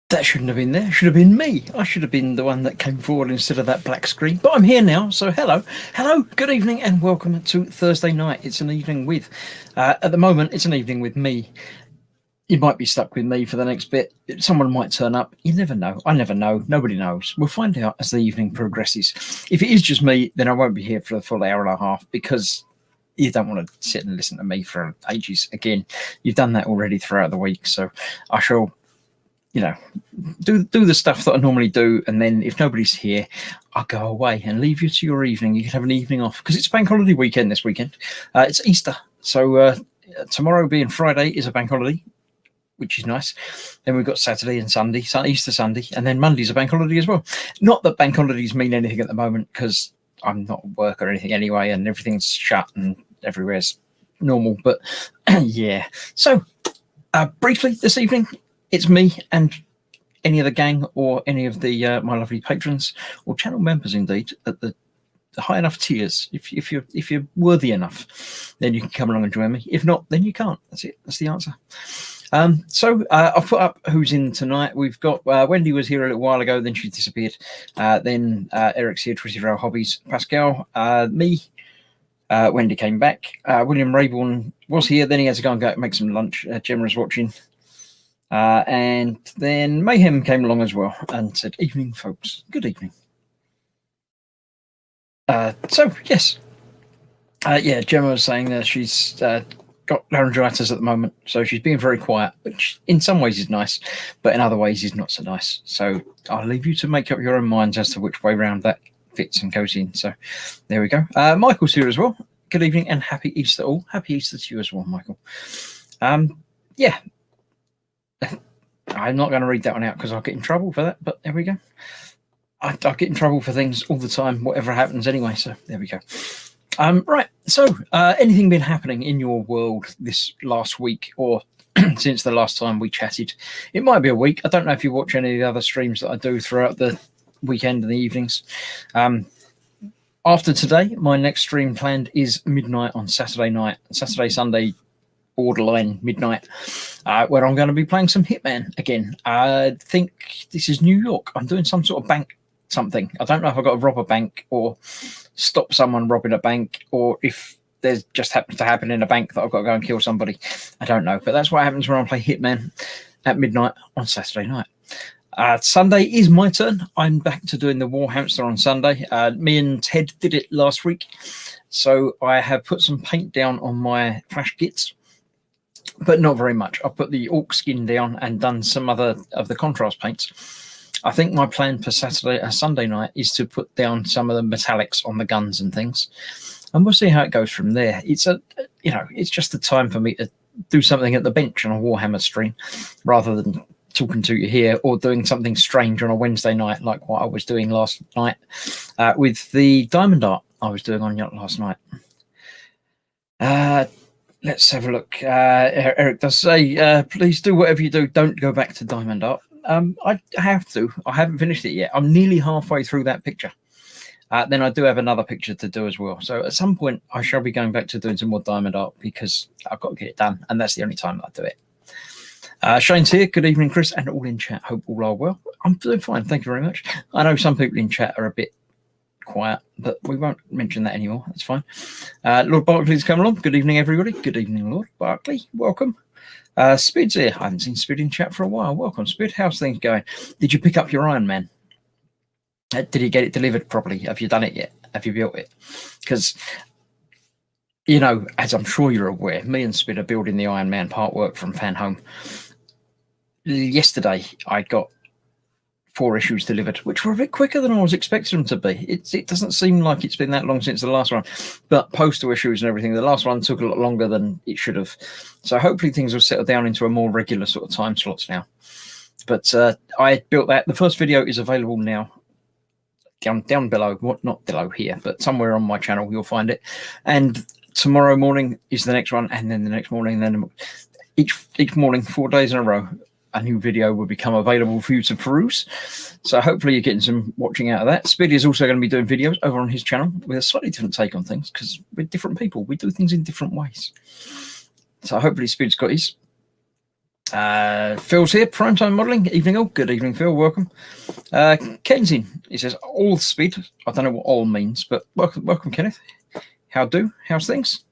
That shouldn't have been there. It should have been me. I should have been the one that came forward instead of that black screen. But I'm here now, so hello. Hello, good evening, and welcome to Thursday night. It's an evening with, at the moment, it's an evening with me. You might be stuck with me for the next bit. Someone might turn up. You never know. I never know. Nobody knows. We'll find out as the evening progresses. If it is just me, then I won't be here for the full hour and a half because you don't want to sit and listen to me for ages. Again, you've done that already throughout the week, so I shall, do the stuff that I normally do, and then if nobody's here, I'll go away and leave you to your evening. You can have an evening off because it's bank holiday weekend this weekend. It's Easter, so tomorrow being Friday is a bank holiday, which is nice. Then we've got Saturday and Sunday, Easter Sunday, and then Monday's a bank holiday as well. Not that bank holidays mean anything at the moment because I'm not at work or anything anyway, and everything's shut and everywhere's normal. But yeah, so briefly this evening, it's me and any of the gang or any of the my lovely patrons or channel members indeed at the high enough tiers. If you're worthy enough, then you can come along and join me. If not, then you can't. That's it. That's the answer. So I've put up who's in tonight. We've got Wendy was here a little while ago, then she disappeared. Then Eric's here, Twisted Rail Hobbies, Pascal, me. Wendy came back. William Rayborn was here, then he had to go and make some lunch. Gemma's watching. And then Mayhem came along as well and said, "Evening, folks. Good evening." So, yes. Yeah, Gemma was saying that she's got laryngitis at the moment, so she's being very quiet, which in some ways is nice, but in other ways is not so nice. So I'll leave you to make up your own minds as to which way round that fits and goes in. So there we go. Michael's here as well. Good evening and happy Easter all. Happy Easter to you as well, Michael. Yeah. I'm not going to read that one out because I'll get in trouble for that, but there we go. I get in trouble for things all the time, whatever happens anyway, so there we go. Right, so anything been happening in your world this last week or since the last time we chatted? It might be a week. I don't know if you watch any of the other streams that I do throughout the weekend and the evenings. After today, my next stream planned is midnight on Saturday night, Sunday, borderline midnight, where I'm going to be playing some Hitman again. I think this is New York. I'm doing some sort of bank something. I don't know if I've got to rob a bank or stop someone robbing a bank, or if there's just happens to happen in a bank that I've got to go and kill somebody. I don't know, but that's what happens when I play Hitman at midnight on Saturday night. Sunday is my turn. I'm back to doing the War Hamster on Sunday. Me and Ted did it last week, so I have put some paint down on my flash kits, but not very much. I've put the orc skin down and done some other of the contrast paints. I think my plan for Sunday night is to put down some of the metallics on the guns and things, and we'll see how it goes from there. It's it's just a time for me to do something at the bench on a Warhammer stream, rather than talking to you here or doing something strange on a Wednesday night like what I was doing last night with the Diamond Art I was doing on last night. Let's have a look. Eric does say, please do whatever you do. Don't go back to Diamond Art. I have to. I haven't finished it yet. I'm nearly halfway through that picture. Then I do have another picture to do as well. So at some point, I shall be going back to doing some more Diamond Art because I've got to get it done. And that's the only time that I do it. Shane's here. Good evening, Chris, and all in chat. Hope all are well. I'm doing fine. Thank you very much. I know some people in chat are a bit quiet, but we won't mention that anymore. That's fine. Lord Barclay's come along. Good evening, everybody. Good evening, Lord Barclay. Welcome. Spid's here. I haven't seen Spid in chat for a while. Welcome, Spid. How's things going? Did you pick up your Iron Man? Did you get it delivered properly? Have you done it yet? Have you built it? Because, as I'm sure you're aware, me and Spid are building the Iron Man part work from Fan Home. Yesterday, I got 4 issues delivered, which were a bit quicker than I was expecting them to be. It doesn't seem like it's been that long since the last one, but postal issues and everything, the last one took a lot longer than it should have. So hopefully things will settle down into a more regular sort of time slots now. But I built that. The first video is available now down below, not below here, but somewhere on my channel you'll find it. And tomorrow morning is the next one, and then the next morning, and then each morning, 4 days in a row, a new video will become available for you to peruse. So hopefully you're getting some watching out of that. Speedy is also going to be doing videos over on his channel with a slightly different take on things, because we're different people. We do things in different ways. So hopefully Speed's got his. Phil's here, Primetime Modelling. Evening all. Good evening, Phil. Welcome. Ken's he says, all Speed. I don't know what all means, but welcome, Kenneth. How's things?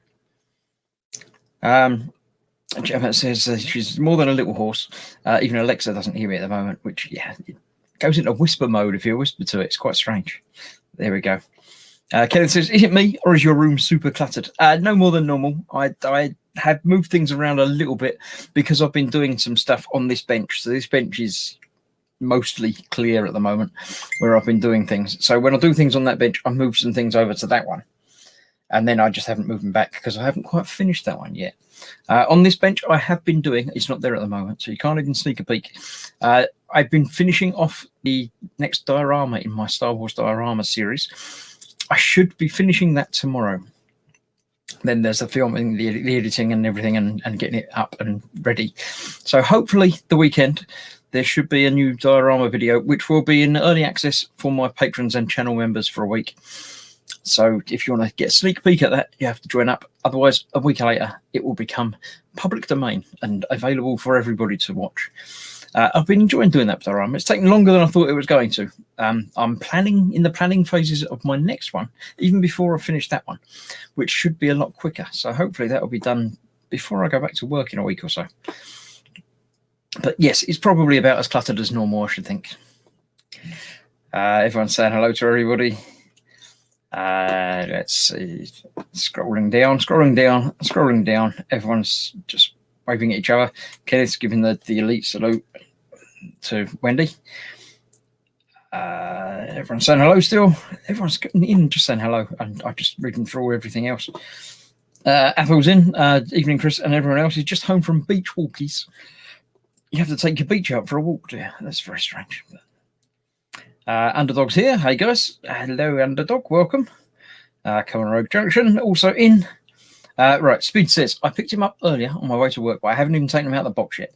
Gemma says she's more than a little horse. Even Alexa doesn't hear me at the moment, which, yeah, it goes into whisper mode if you whisper to it. It's quite strange. There we go. Kenneth says, is it me or is your room super cluttered? No more than normal. I have moved things around a little bit because I've been doing some stuff on this bench. So this bench is mostly clear at the moment where I've been doing things. So when I do things on that bench, I move some things over to that one. And then I just haven't moved them back because I haven't quite finished that one yet. On this bench, I have been doing, it's not there at the moment, so you can't even sneak a peek. I've been finishing off the next diorama in my Star Wars diorama series. I should be finishing that tomorrow. Then there's the filming, the editing and everything, and getting it up and ready. So hopefully the weekend, there should be a new diorama video, which will be in early access for my patrons and channel members for a week. So if you want to get a sneak peek at that, you have to join up. Otherwise, a week later, it will become public domain and available for everybody to watch. I've been enjoying doing that diorama. It's taken longer than I thought it was going to. I'm in the planning phases of my next one, even before I finish that one, which should be a lot quicker. So hopefully that will be done before I go back to work in a week or so. But yes, it's probably about as cluttered as normal, I should think. Everyone's saying hello to everybody. Let's see. Scrolling down. Everyone's just waving at each other. Kenneth's giving the elite salute to Wendy. Everyone's saying hello still. Everyone's getting in, just saying hello. And I'm just reading through everything else. Athel's in. Evening, Chris, and everyone else is just home from beach walkies. You have to take your beach out for a walk, do you? That's very strange. Underdog's here. Hey, guys. Hello, Underdog. Welcome. Common Road Junction. Also in. Right, Speed says, I picked him up earlier on my way to work, but I haven't even taken him out of the box yet.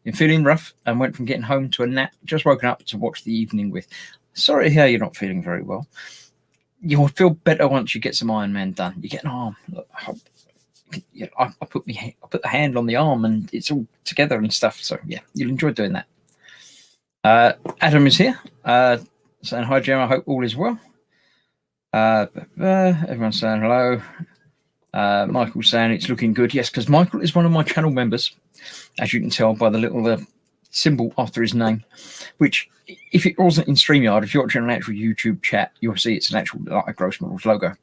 Been feeling rough and went from getting home to a nap, just woken up to watch the evening with. Sorry to hear you're not feeling very well. You'll feel better once you get some Iron Man done. You get an arm. Look, I put the hand on the arm and it's all together and stuff. So yeah, you'll enjoy doing that. Adam is here. Saying hi, Jim. I hope all is well. Everyone's saying hello. Michael's saying it's looking good. Yes, because Michael is one of my channel members, as you can tell by the little symbol after his name, which if it wasn't in StreamYard, if you're watching an actual YouTube chat, you'll see it's an actual like Gross Models logo.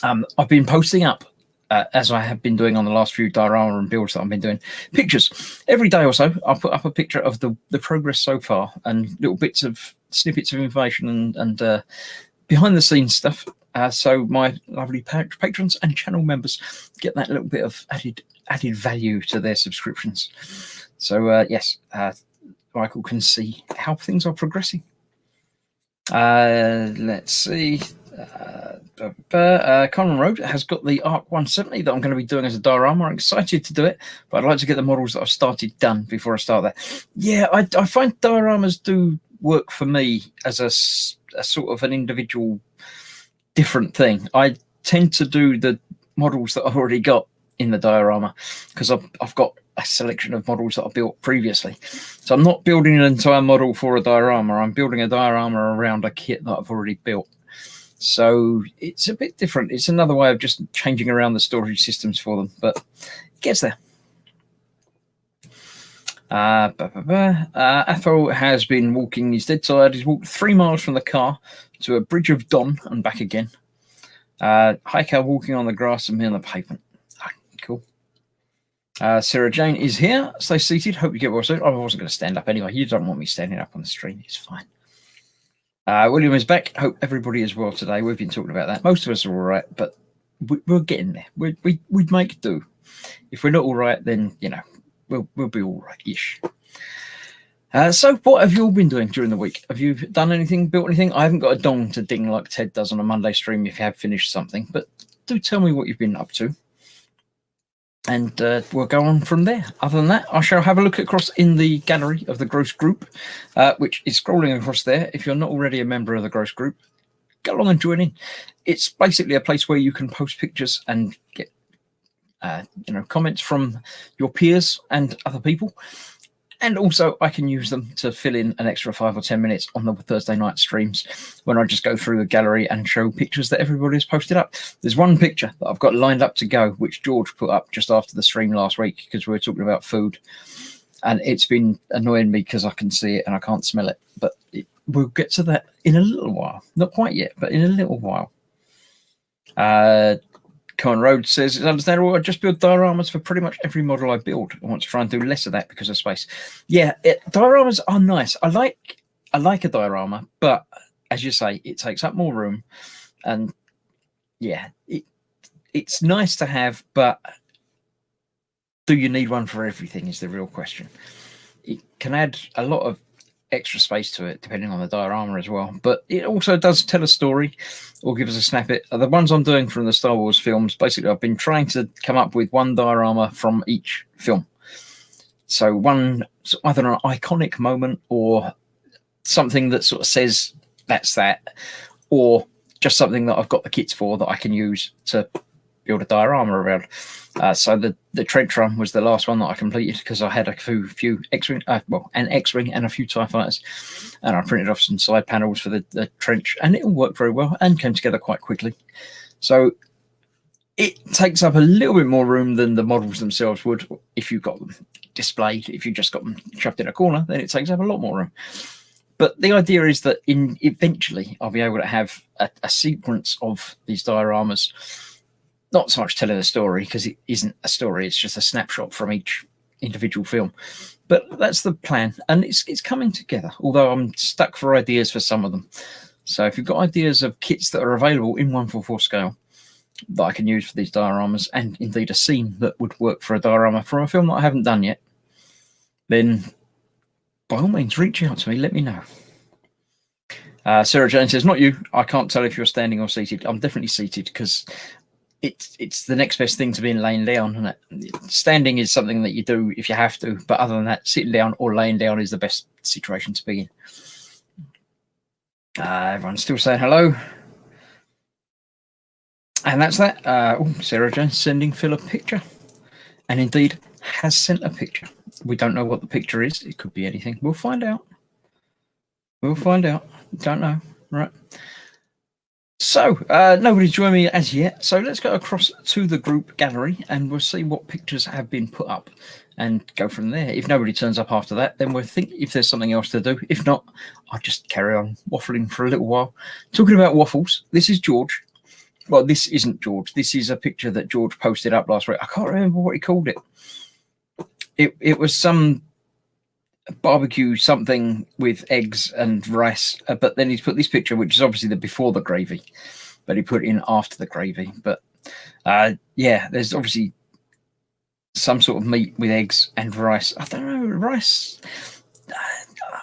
I've been posting up, as I have been doing on the last few diorama and builds that I've been doing, pictures. Every day or so, I'll put up a picture of the progress so far and little snippets of information and behind the scenes stuff. So my lovely patrons and channel members get that little bit of added value to their subscriptions. So yes, Michael can see how things are progressing. Let's see. Common Road has got the ARC 170 that I'm going to be doing as a diorama. I'm excited to do it, but I'd like to get the models that I've started done before I start that. Yeah, I find dioramas do work for me as a sort of an individual different thing. I tend to do the models that I've already got in the diorama because I've got a selection of models that I built previously. So I'm not building an entire model for a diorama. I'm building a diorama around a kit that I've already built. So it's a bit different. It's another way of just changing around the storage systems for them, but it gets there. Athol has been walking. He's dead tired. He's walked 3 miles from the car to a Bridge of Don and back again. Hiker walking on the grass and me on the pavement. Cool. Sarah Jane is here. Stay seated. Hope you get well soon. I wasn't going to stand up anyway. You don't want me standing up on the stream. It's fine. William is back. Hope everybody is well today. We've been talking about that. Most of us are all right, but we're getting there. We'd make do. If we're not all right, then you know we'll be all right-ish. So what have you all been doing during the week? Have you done anything, built anything? I haven't got a dong to ding like Ted does on a Monday stream if you have finished something, but do tell me what you've been up to. And we'll go on from there. Other than that, I shall have a look across in the gallery of the Gross Group, which is scrolling across there. If you're not already a member of the Gross Group, go along and join in. It's basically a place where you can post pictures and get comments from your peers and other people. And also I can use them to fill in an extra 5 or 10 minutes on the Thursday night streams when I just go through the gallery and show pictures that everybody has posted up. There's one picture that I've got lined up to go, which George put up just after the stream last week because we were talking about food. And it's been annoying me because I can see it and I can't smell it. But we'll get to that in a little while. Not quite yet, but in a little while. Cohen Road says, it's understandable. I just build dioramas for pretty much every model I build. I want to try and do less of that because of space. Yeah, dioramas are nice. I like a diorama, but as you say, it takes up more room. And yeah, it's nice to have, but do you need one for everything is the real question. It can add a lot of extra space to it depending on the diorama as well, but it also does tell a story or give us a snippet. The ones I'm doing from the Star Wars films, basically I've been trying to come up with one diorama from each film, so one either an iconic moment or something that sort of says that's that, or just something that I've got the kits for that I can use to build a diorama around. So the trench run was the last one that I completed because I had a few X-wing, an X-wing and a few TIE fighters, and I printed off some side panels for the trench, and it all worked very well and came together quite quickly. So it takes up a little bit more room than the models themselves would if you've got them displayed. If you just got them shoved in a corner, then it takes up a lot more room. But the idea is that eventually I'll be able to have a sequence of these dioramas, not so much telling a story, because it isn't a story, it's just a snapshot from each individual film. But that's the plan, and it's coming together, although I'm stuck for ideas for some of them. So if you've got ideas of kits that are available in 1/4 scale that I can use for these dioramas, and indeed a scene that would work for a diorama for a film that I haven't done yet, then by all means reach out to me, let me know. Sarah Jane says, not you, I can't tell if you're standing or seated. I'm definitely seated because it's the next best thing to being laying down, isn't it? Standing is something that you do if you have to, but other than that, sitting down or laying down is the best situation to be in. Everyone's still saying hello. And that's that. Sarah Jane sending Phil a picture, and indeed has sent a picture. We don't know what the picture is. It could be anything. We'll find out. Don't know. Right. So, nobody's joined me as yet. So let's go across to the group gallery and we'll see what pictures have been put up and go from there. If nobody turns up after that, then we'll think if there's something else to do. If not, I'll just carry on waffling for a little while. Talking about waffles, this is George. Well, this isn't George. This is a picture that George posted up last week. I can't remember what he called it. It was some barbecue something with eggs and rice, but then he's put this picture, which is obviously the before the gravy, but he put it in after the gravy. But yeah, there's obviously some sort of meat with eggs and rice. I don't know, rice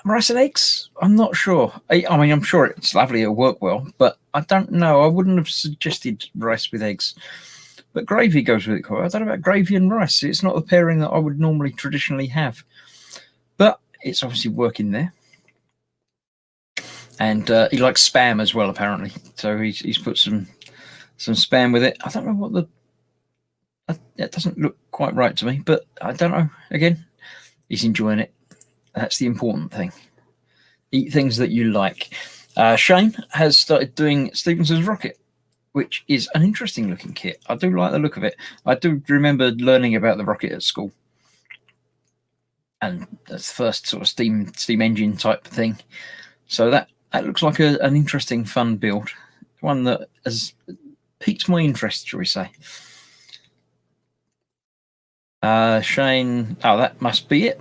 and eggs. I'm not sure. I mean, I'm sure it's lovely, it'll work well, but I don't know. I wouldn't have suggested rice with eggs, but gravy goes with it. I don't know about gravy and rice. It's not the pairing that I would normally traditionally have, but it's obviously working there. And he likes Spam as well, apparently. So he's put some Spam with it. I don't know what it doesn't look quite right to me, but I don't know. Again, he's enjoying it. That's the important thing. Eat things that you like. Shane has started doing Stephenson's rocket, which is an interesting looking kit. I do like the look of it. I do remember learning about the rocket at school, and that's the first sort of steam engine type thing. So that looks like an interesting, fun build, one that has piqued my interest, shall we say. Shane, oh, that must be it.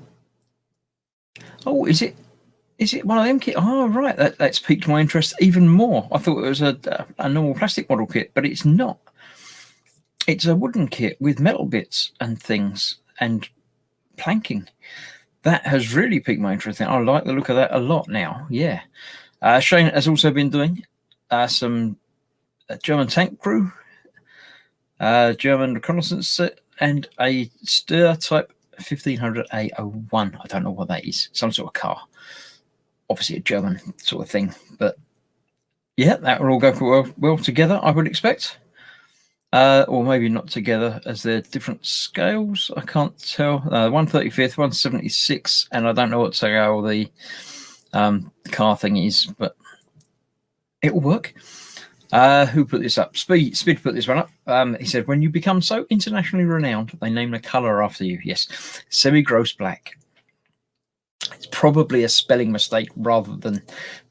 Oh, is it one of them kit? Oh, right, that's piqued my interest even more. I thought it was a normal plastic model kit, but it's not. It's a wooden kit with metal bits and things and planking. That has really piqued my interest. I like the look of that a lot now. Yeah. Shane has also been doing some German tank crew, German reconnaissance set, and a Stir Type 1500 A01. I don't know what that is. Some sort of car. Obviously a German sort of thing. But yeah, that will all go well together, I would expect. Or maybe not together, as they're different scales. I can't tell. 135th, 176, and I don't know what scale the car thing is, but it will work. Who put this up? Speed put this one up. He said, when you become so internationally renowned, they name the colour after you. Yes, semi-gross black. It's probably a spelling mistake rather than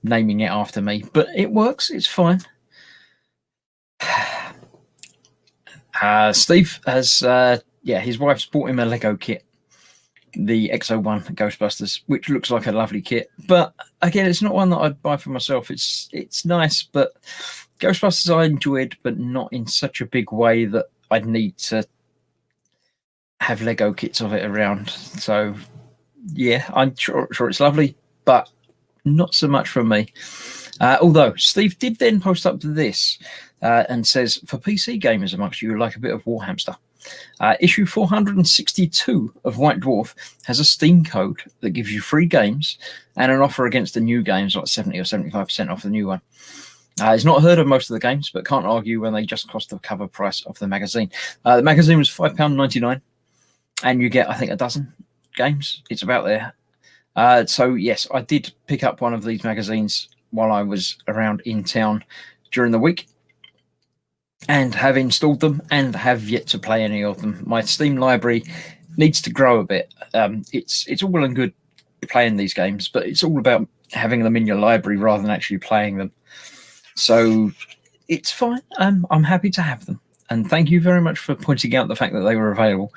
naming it after me, but it works. It's fine. Steve has, his wife's bought him a Lego kit, the X01 Ghostbusters, which looks like a lovely kit. But again, it's not one that I'd buy for myself. It's nice, but Ghostbusters I enjoyed, but not in such a big way that I'd need to have Lego kits of it around. So yeah, I'm sure it's lovely, but not so much for me. Although Steve did then post up to this and says, for PC gamers amongst you who like a bit of Warhamster, issue 462 of White Dwarf has a Steam code that gives you free games and an offer against the new games, like 70 or 75% off the new one. He's not heard of most of the games, but can't argue when they just cost the cover price of the magazine. The magazine was £5.99, and you get, I think, a dozen games. It's about there. So, yes, I did pick up one of these magazines while I was around in town during the week, and have installed them and have yet to play any of them. My Steam library needs to grow a bit. It's all well and good playing these games, but it's all about having them in your library rather than actually playing them. So it's fine. I'm happy to have them. And thank you very much for pointing out the fact that they were available.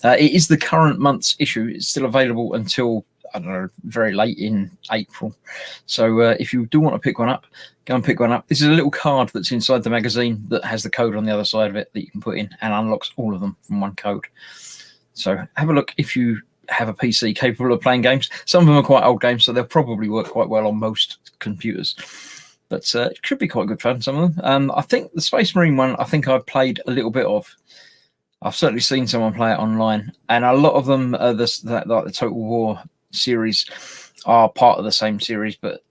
It is the current month's issue. It's still available until, I don't know, very late in April. So if you do want to pick one up, go and pick one up. This is a little card that's inside the magazine that has the code on the other side of it that you can put in and unlocks all of them from one code. So have a look if you have a PC capable of playing games. Some of them are quite old games, so they'll probably work quite well on most computers. But it should be quite good fun, some of them. I think the Space Marine one, I think I played a little bit of. I've certainly seen someone play it online. And a lot of them, like the Total War series, are part of the same series, but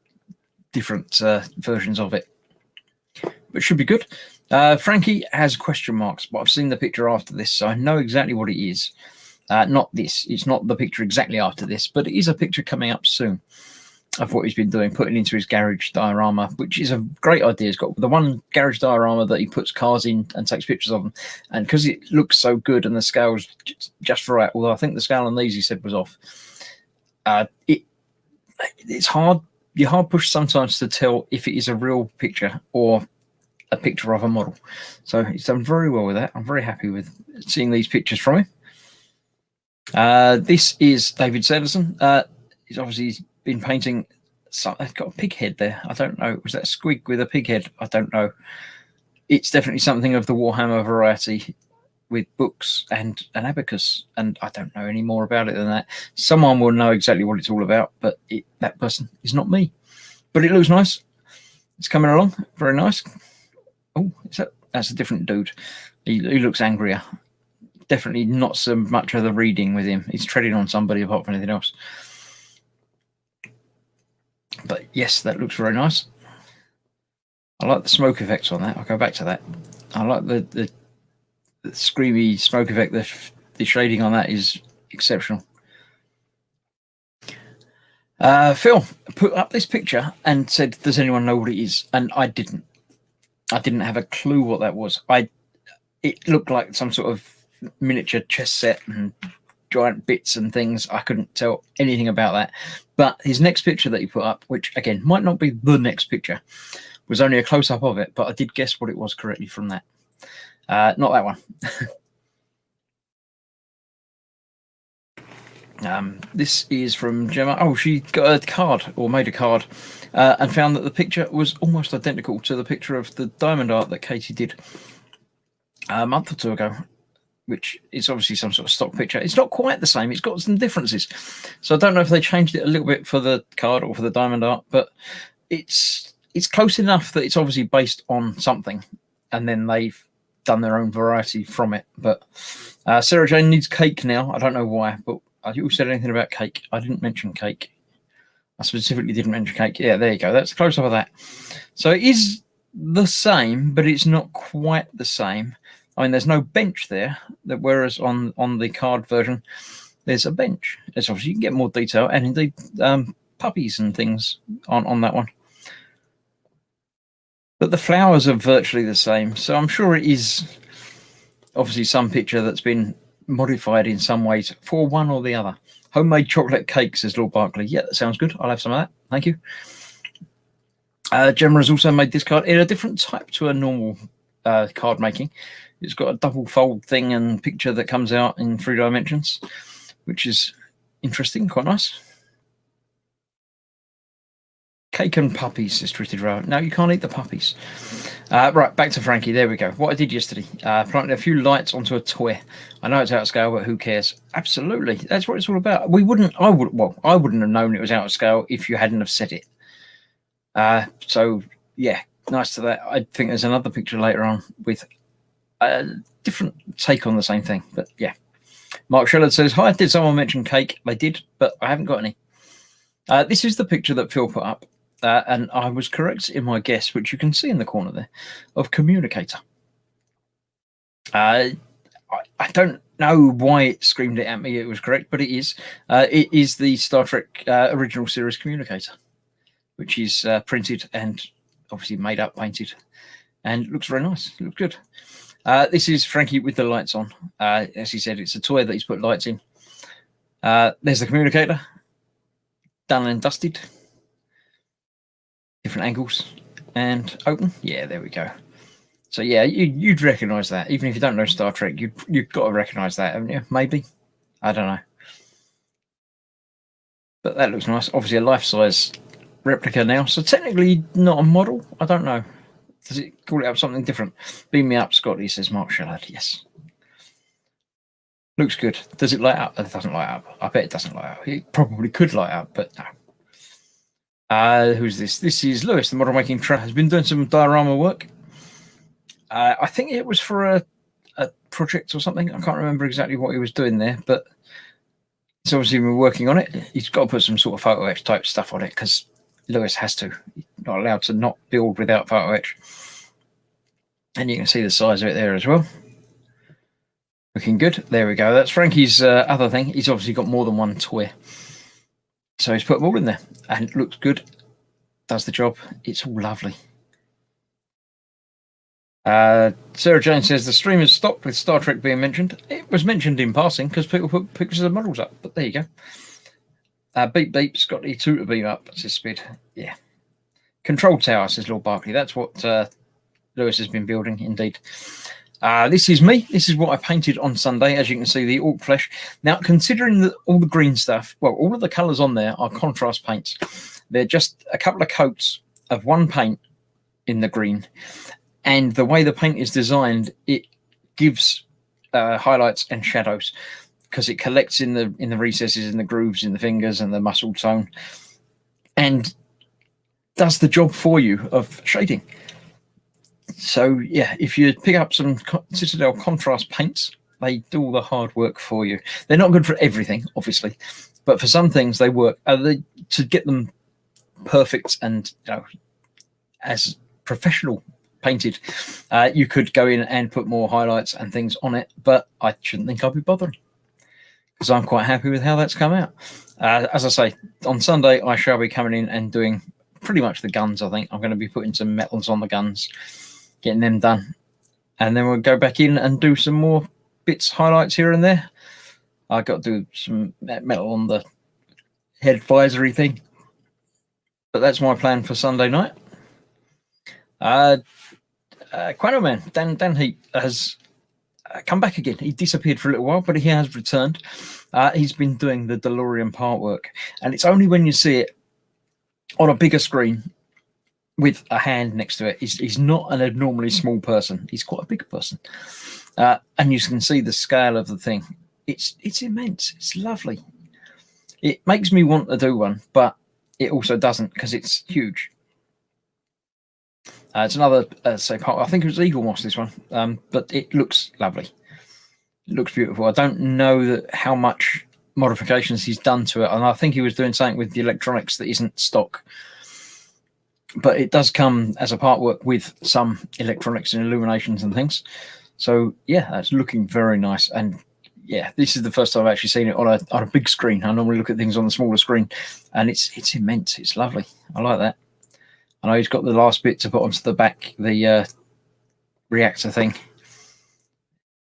different versions of it. But it should be good. Frankie has question marks, but I've seen the picture after this, so I know exactly what it is. Not this. It's not the picture exactly after this, but it is a picture coming up soon of what he's been doing, putting into his garage diorama, which is a great idea. He's got the one garage diorama that he puts cars in and takes pictures of them. And because it looks so good and the scale's just right, although I think the scale on these he said was off, it's hard. You're hard pushed sometimes to tell if it is a real picture or a picture of a model. So he's done very well with that. I'm very happy with seeing these pictures from him. This is David Sanderson. He's obviously been painting. I've got a pig head there. I don't know. Was that a squig with a pig head? I don't know. It's definitely something of the Warhammer variety with books and an abacus, and I don't know any more about it than that. Someone will know exactly what it's all about, but that person is not me. But it looks nice. It's coming along. Very nice. Oh, that's a different dude. He looks angrier. Definitely not so much of the reading with him. He's treading on somebody apart from anything else. But yes, that looks very nice. I like the smoke effects on that. I'll go back to that. I like the screamy smoke effect. The shading on that is exceptional. Phil put up this picture and said, does anyone know what it is? And I didn't. I didn't have a clue what that was. It looked like some sort of miniature chess set and giant bits and things. I couldn't tell anything about that. But his next picture that he put up, which again might not be the next picture, was only a close-up of it, but I did guess what it was correctly from that. Not that one. This is from Gemma. Oh, she got a card, or made a card, and found that the picture was almost identical to the picture of the diamond art that Katie did a month or two ago, which is obviously some sort of stock picture. It's not quite the same. It's got some differences. So I don't know if they changed it a little bit for the card or for the diamond art, but it's close enough that it's obviously based on something, and then they've done their own variety from it. But Sarah Jane needs cake now. I don't know why, but you said anything about cake? I didn't mention cake. I specifically didn't mention cake. Yeah, there you go. That's close up of that. So it is the same, but it's not quite the same. I mean, there's no bench there, whereas on the card version, there's a bench. It's obviously you can get more detail, and indeed puppies and things on that one. But the flowers are virtually the same, so I'm sure it is obviously some picture that's been modified in some ways for one or the other. Homemade chocolate cake, says Lord Barkley. Yeah, that sounds good. I'll have some of that. Thank you. Gemma has also made this card in a different type to a normal card making. It's got a double fold thing and picture that comes out in 3 dimensions, which is interesting, quite nice. Cake and puppies, says Twisted Row. No, you can't eat the puppies. Right, back to Frankie. There we go. What I did yesterday, planted a few lights onto a toy. I know it's out of scale, but who cares? Absolutely, that's what it's all about. I wouldn't have known it was out of scale if you hadn't have said it. So yeah, nice to that. I think there's another picture later on with a different take on the same thing, but yeah. Mark Shellard says, hi, did someone mention cake? They did, but I haven't got any. This is the picture that Phil put up. and I was correct in my guess, which you can see in the corner there, of communicator. I don't know why it screamed it at me. It was correct, but it is. It is the Star Trek original series communicator, which is printed and obviously made up, painted, and looks very nice. It looks good. This is Frankie with the lights on. As he said, it's a toy that he's put lights in. There's the communicator, done and dusted. Different angles and open. Yeah, there we go. So yeah, you'd recognise that. Even if you don't know Star Trek, you've got to recognise that, haven't you? Maybe. I don't know. But that looks nice. Obviously a life-size replica now. So technically not a model. I don't know. Does it call it up something different? Beam me up, Scotty, says Mark Shallard. Yes. Looks good. Does it light up? It doesn't light up. I bet it doesn't light up. It probably could light up, but no. Who's this? This is Lewis, the model making truck. Has been doing some diorama work. I think it was for a project or something. I can't remember exactly what he was doing there, but he's obviously been working on it. He's got to put some sort of photo etch type stuff on it because Lewis has to. He's not allowed to not build without photo etch. And you can see the size of it there as well. Looking good. There we go. That's Frankie's other thing. He's obviously got more than one toy. So he's put them all in there. And it looks good. Does the job. It's all lovely. Sarah Jane says the stream has stopped with Star Trek being mentioned. It was mentioned in passing because people put pictures of the models up. But there you go. Beep beep. Scotty 2 to beam up. That's his speed. Yeah. Control tower, says Lord Barkley. That's what Lewis has been building, indeed. This is me. This is what I painted on Sunday, as you can see, the Orc Flesh. Now, considering all the green stuff, well, all of the colours on there are contrast paints. They're just a couple of coats of one paint in the green. And the way the paint is designed, it gives highlights and shadows because it collects in the recesses, in the grooves, in the fingers and the muscle tone, and does the job for you of shading. So yeah, if you pick up some Citadel contrast paints, they do all the hard work for you. They're not good for everything, obviously, but for some things they work. To get them perfect and as professional painted, you could go in and put more highlights and things on it, but I shouldn't think I'd be bothering because I'm quite happy with how that's come out. As I say, on Sunday I shall be coming in and doing pretty much the guns. I think I'm going to be putting some metals on the guns, getting them done, and then we'll go back in and do some more bits, highlights here and there. I got to do some metal on the head visory thing, but that's my plan for Sunday night. Quano Man, Dan Heat has come back again. He disappeared for a little while, but he has returned. He's been doing the DeLorean part work, and it's only when you see it on a bigger screen with a hand next to it. He's not an abnormally small person. He's quite a big person, and you can see the scale of the thing. It's immense. It's lovely. It makes me want to do one, but it also doesn't because it's huge. It's another part. I think it was Eagle Moss, this one, but it looks lovely. It looks beautiful. I don't know how much modifications he's done to it, and I think he was doing something with the electronics that isn't stock. But it does come as a part work with some electronics and illuminations and things. So yeah, that's looking very nice. And yeah, this is the first time I've actually seen it on a big screen. I normally look at things on the smaller screen, and it's immense. It's lovely. I like that. I know he's got the last bit to put onto the back, the reactor thing.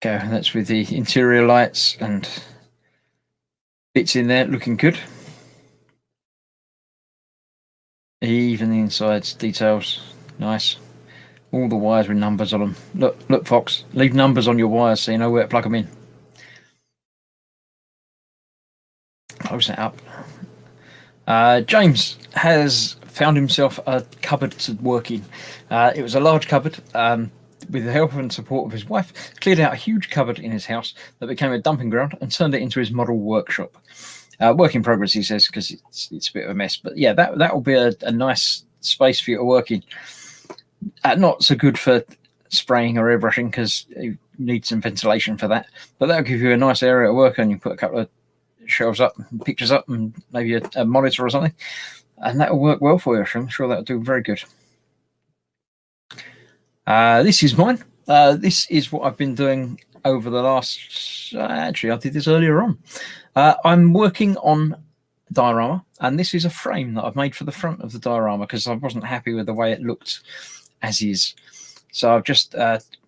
Okay, that's with the interior lights and bits in there, looking good. Even the insides, details, nice. All the wires with numbers on them. Look, Fox, leave numbers on your wires so you know where to plug them in. Close that up. James has found himself a cupboard to work in. It was a large cupboard. With the help and support of his wife, cleared out a huge cupboard in his house that became a dumping ground and turned it into his model workshop. Work in progress, he says, because it's a bit of a mess. But yeah, that will be a nice space for you to work in. Not so good for spraying or airbrushing because you need some ventilation for that. But that'll give you a nice area to work on. You put a couple of shelves up, pictures up, and maybe a monitor or something. and that'll work well for you. I'm sure that'll do very good. This is mine. This is what I've been doing over the last. Actually, I did this earlier on. I'm working on diorama, and this is a frame that I've made for the front of the diorama because I wasn't happy with the way it looked as is. So I've just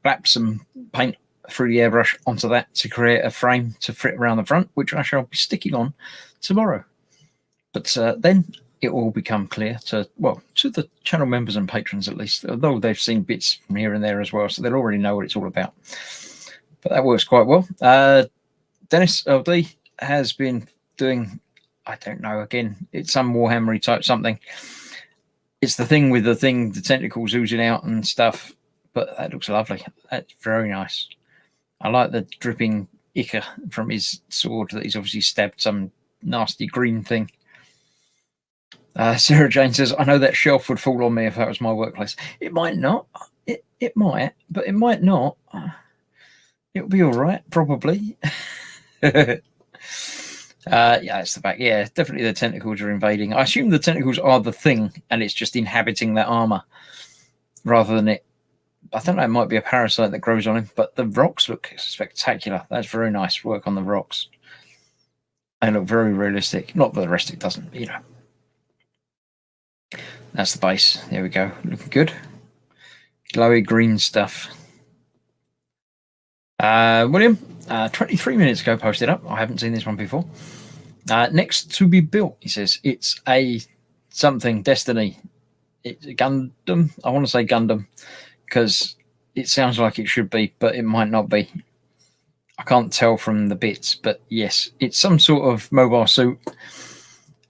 blapped some paint through the airbrush onto that to create a frame to fit around the front, which I shall be sticking on tomorrow. But then it will become clear to the channel members and patrons at least, although they've seen bits from here and there as well, so they'll already know what it's all about. But that works quite well. Dennis LD has been doing, I don't know, again, it's some Warhammery type something. It's the thing with the tentacles oozing out and stuff, but that looks lovely. That's very nice. I like the dripping ichor from his sword that he's obviously stabbed some nasty green thing. Sarah Jane says, I know that shelf would fall on me if that was my workplace. It might not. It might, but it might not. It'll be all right, probably. Yeah, it's the back. Yeah, definitely the tentacles are invading. I assume the tentacles are the thing, and it's just inhabiting that armor rather than it. I don't know, it might be a parasite that grows on him, but the rocks look spectacular. That's very nice work on the rocks. They look very realistic. Not that the rest of it doesn't, you know. That's the base. There we go. Looking good. Glowy green stuff. William, 23 minutes ago posted up. I haven't seen this one before. Next to be built, he says. It's a something Destiny. It's a Gundam. I want to say Gundam because it sounds like it should be, but it might not be. I can't tell from the bits, but yes, it's some sort of mobile suit,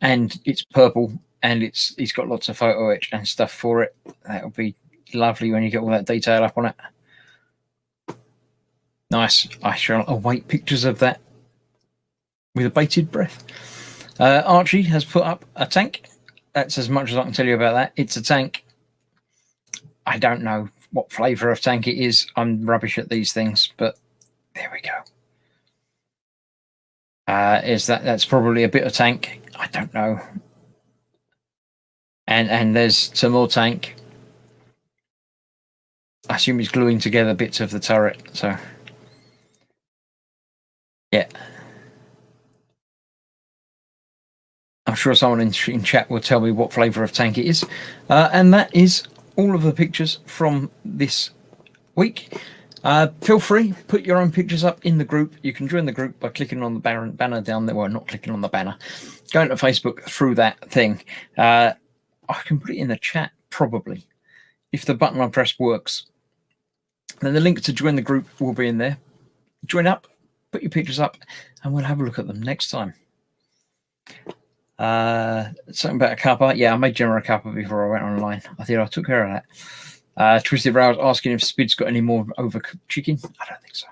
and it's purple, and he's got lots of photo etch and stuff for it. That'll be lovely when you get all that detail up on it. Nice. I shall await pictures of that with a bated breath. Archie has put up a tank. That's as much as I can tell you about that. It's a tank. I don't know what flavour of tank it is. I'm rubbish at these things, but there we go. That's probably a bit of tank. I don't know. And there's some more tank. I assume he's gluing together bits of the turret. So yeah. I'm sure someone in chat will tell me what flavour of tank it is. And that is all of the pictures from this week. Feel free, put your own pictures up in the group. You can join the group by clicking on the banner down there. Well, not clicking on the banner. Going to Facebook through that thing. I can put it in the chat, probably. If the button I press works. Then the link to join the group will be in there. Join up, put your pictures up, and we'll have a look at them next time. Something about a cuppa. Yeah, I made Gemma a cuppa before I went online. I took care of that. Twisted Rouse asking if Spid's got any more overcooked chicken. I don't think so.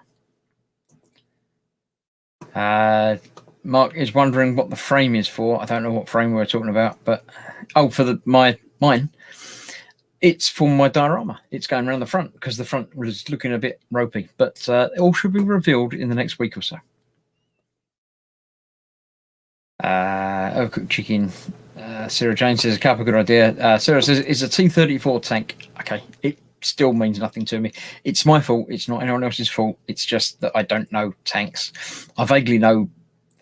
Mark is wondering what the frame is for. I don't know what frame we're talking about, but for mine. It's for my diorama. It's going around the front because the front was looking a bit ropey, but it all should be revealed in the next week or so. Overcooked chicken. Sarah Jane says a couple of good idea. Sarah says it's a T-34 tank. Okay, it still means nothing to me. It's my fault. It's not anyone else's fault. It's just that I don't know tanks. I vaguely know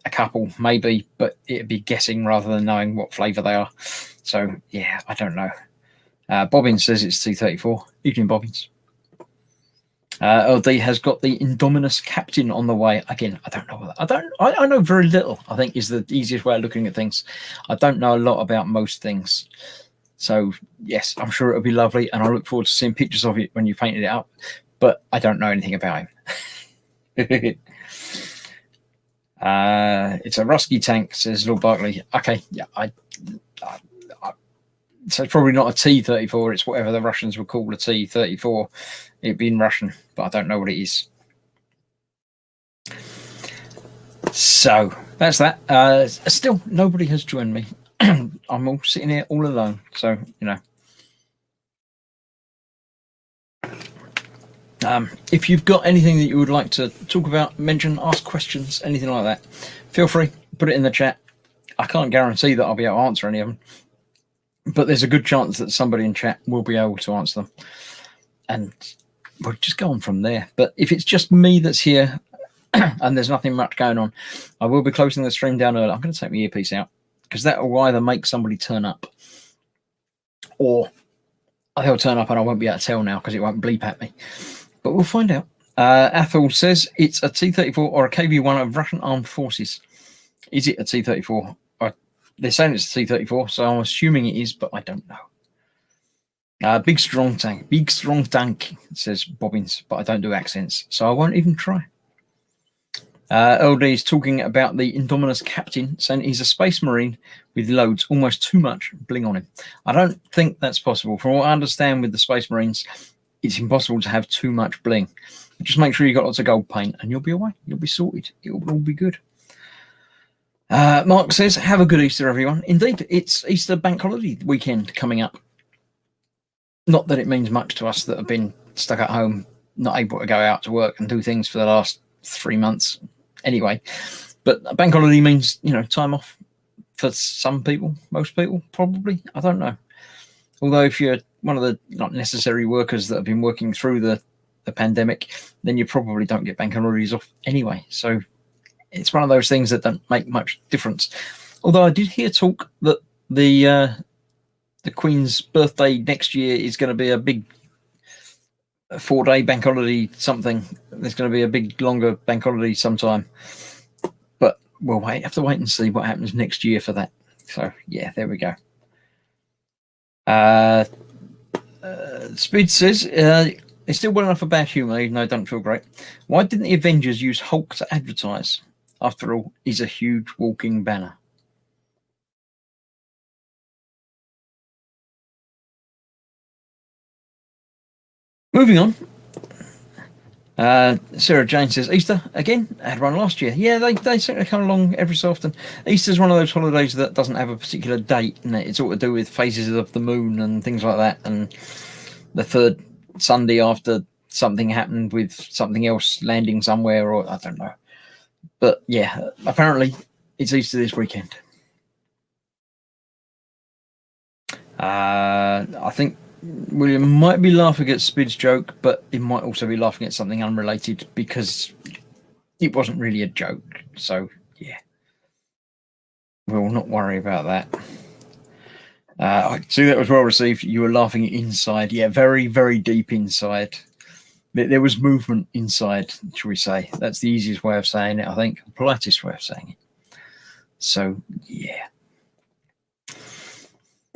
a couple, maybe, but it'd be guessing rather than knowing what flavour they are. So yeah, I don't know. Bobbins says it's T-34. Evening, Bobbins. LD has got the Indominus Captain on the way. Again, I don't know what that, I know very little, I think, is the easiest way of looking at things. I don't know a lot about most things. So, yes, I'm sure it'll be lovely, and I look forward to seeing pictures of it when you painted it up, but I don't know anything about him. It's a Rusky tank, says Lord Barkley. Okay, yeah, so it's probably not a T-34, it's whatever the Russians would call a T-34. It'd be in Russian, but I don't know what it is. So, that's that. Still, nobody has joined me. I'm all sitting here all alone, so, you know. If you've got anything that you would like to talk about, mention, ask questions, anything like that, feel free, put it in the chat. I can't guarantee that I'll be able to answer any of them. but there's a good chance that somebody in chat will be able to answer them, and we'll just go on from there. But if it's just me that's here and there's nothing much going on, I will be closing the stream down early. I'm going to take my earpiece out because that will either make somebody turn up or they'll turn up and I won't be able to tell now because it won't bleep at me. But we'll find out. Athol says it's a T-34 or a KV-1 of Russian armed forces. Is it a T-34? They're saying it's a T-34, so I'm assuming it is, but I don't know. Big strong tank, says Bobbins, but I don't do accents, so I won't even try. LD is talking about the Indominus captain, saying he's a space marine with loads, almost too much bling on him. I don't think that's possible. From what I understand with the space marines, it's impossible to have too much bling. Just make sure you've got lots of gold paint and you'll be away. You'll be sorted. It'll all be good. Mark says, have a good Easter, everyone. Indeed, it's Easter bank holiday weekend coming up. Not that it means much to us that have been stuck at home, not able to go out to work and do things for the last 3 months anyway. But a bank holiday means, time off for some people, most people, probably. I don't know. Although if you're one of the not necessary workers that have been working through the pandemic, then you probably don't get bank holidays off anyway. So it's one of those things that don't make much difference. Although I did hear talk that the Queen's birthday next year is going to be a big 4-day bank holiday something. There's going to be a big longer bank holiday sometime. But we'll have to wait and see what happens next year for that. So, yeah, there we go. Speed says, it's still well enough for bad humour, even though I don't feel great. Why didn't the Avengers use Hulk to advertise? After all, he's a huge walking banner. Moving on. Sarah Jane says, Easter again? I had one last year. Yeah, they seem to come along every so often. Easter's one of those holidays that doesn't have a particular date, and it's all to do with phases of the moon and things like that. And the third Sunday after something happened with something else landing somewhere, or I don't know. But yeah, apparently it's Easter this weekend. I think William might be laughing at Spid's joke, but he might also be laughing at something unrelated because it wasn't really a joke. So, yeah. We'll not worry about that. I see that was well received. You were laughing inside. Yeah, very, very deep inside. There was movement inside, shall we say. That's the easiest way of saying it, I think. The politest way of saying it. So, yeah.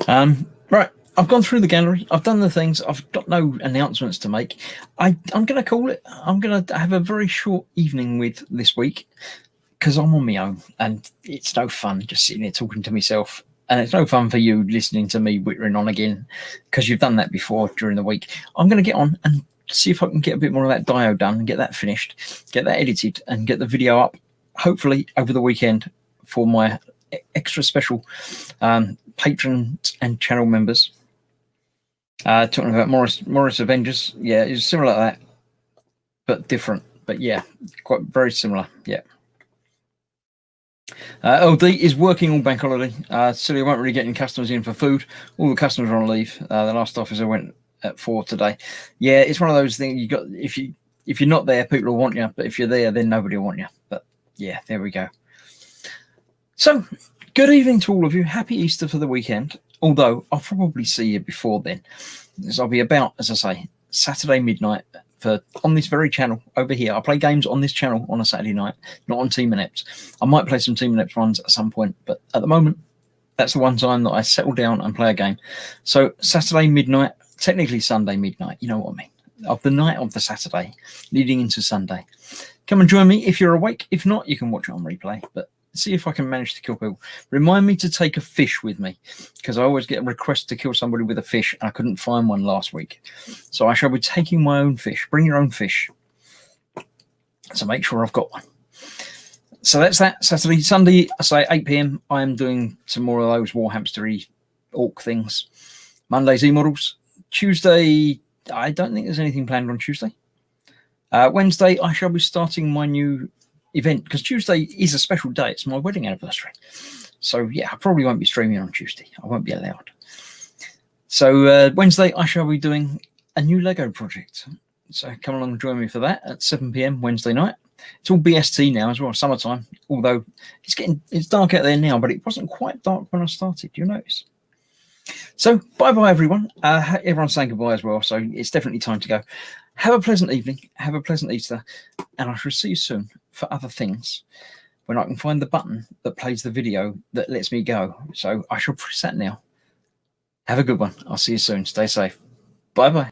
Right. I've gone through the gallery. I've done the things. I've got no announcements to make. I'm going to call it. I'm going to have a very short evening with this week because I'm on my own and it's no fun just sitting here talking to myself. And it's no fun for you listening to me whittering on again because you've done that before during the week. I'm going to get on and see if I can get a bit more of that Dio done and get that finished, get that edited and get the video up, hopefully over the weekend for my extra special patrons and channel members. Talking about Morris Avengers. Yeah, it's similar to that, but different. But yeah, quite very similar. Yeah. LD is working all bank holiday. So he won't really get any customers in for food. All the customers are on leave. The last officer went at 4 today. Yeah, it's one of those things you got. If you're not there, people will want you. But if you're there, then nobody will want you. But yeah, there we go. So good evening to all of you. Happy Easter for the weekend. Although I'll probably see you before then, because I'll be about, as I say, Saturday midnight on this very channel over here. I play games on this channel on a Saturday night, not on Team Inept. I might play some Team Inept runs at some point, but at the moment, that's the one time that I settle down and play a game. So Saturday midnight, technically Sunday midnight, you know what I mean, of the night of the Saturday, leading into Sunday. Come and join me if you're awake. If not, you can watch it on replay, but see if I can manage to kill people. Remind me to take a fish with me, because I always get a request to kill somebody with a fish, and I couldn't find one last week. So I shall be taking my own fish. Bring your own fish. So make sure I've got one. So that's that. Saturday, Sunday, I say 8 p.m. I am doing some more of those Warhamstery orc things. Monday's e-models. Tuesday, I don't think there's anything planned on Tuesday. Wednesday, I shall be starting my new event, because Tuesday is a special day. It's my wedding anniversary. So yeah, I probably won't be streaming on Tuesday. I won't be allowed. So Wednesday, I shall be doing a new Lego project. So come along and join me for that at 7 p.m. Wednesday night. It's all BST now as well, summertime. Although it's dark out there now, but it wasn't quite dark when I started. You'll notice. So bye everyone. Everyone's saying goodbye as well. So it's definitely time to go. Have a pleasant evening. Have a pleasant Easter, and I shall see you soon for other things when I can find the button that plays the video that lets me go. So I shall press that now. Have a good one. I'll see you soon. Stay safe. Bye bye.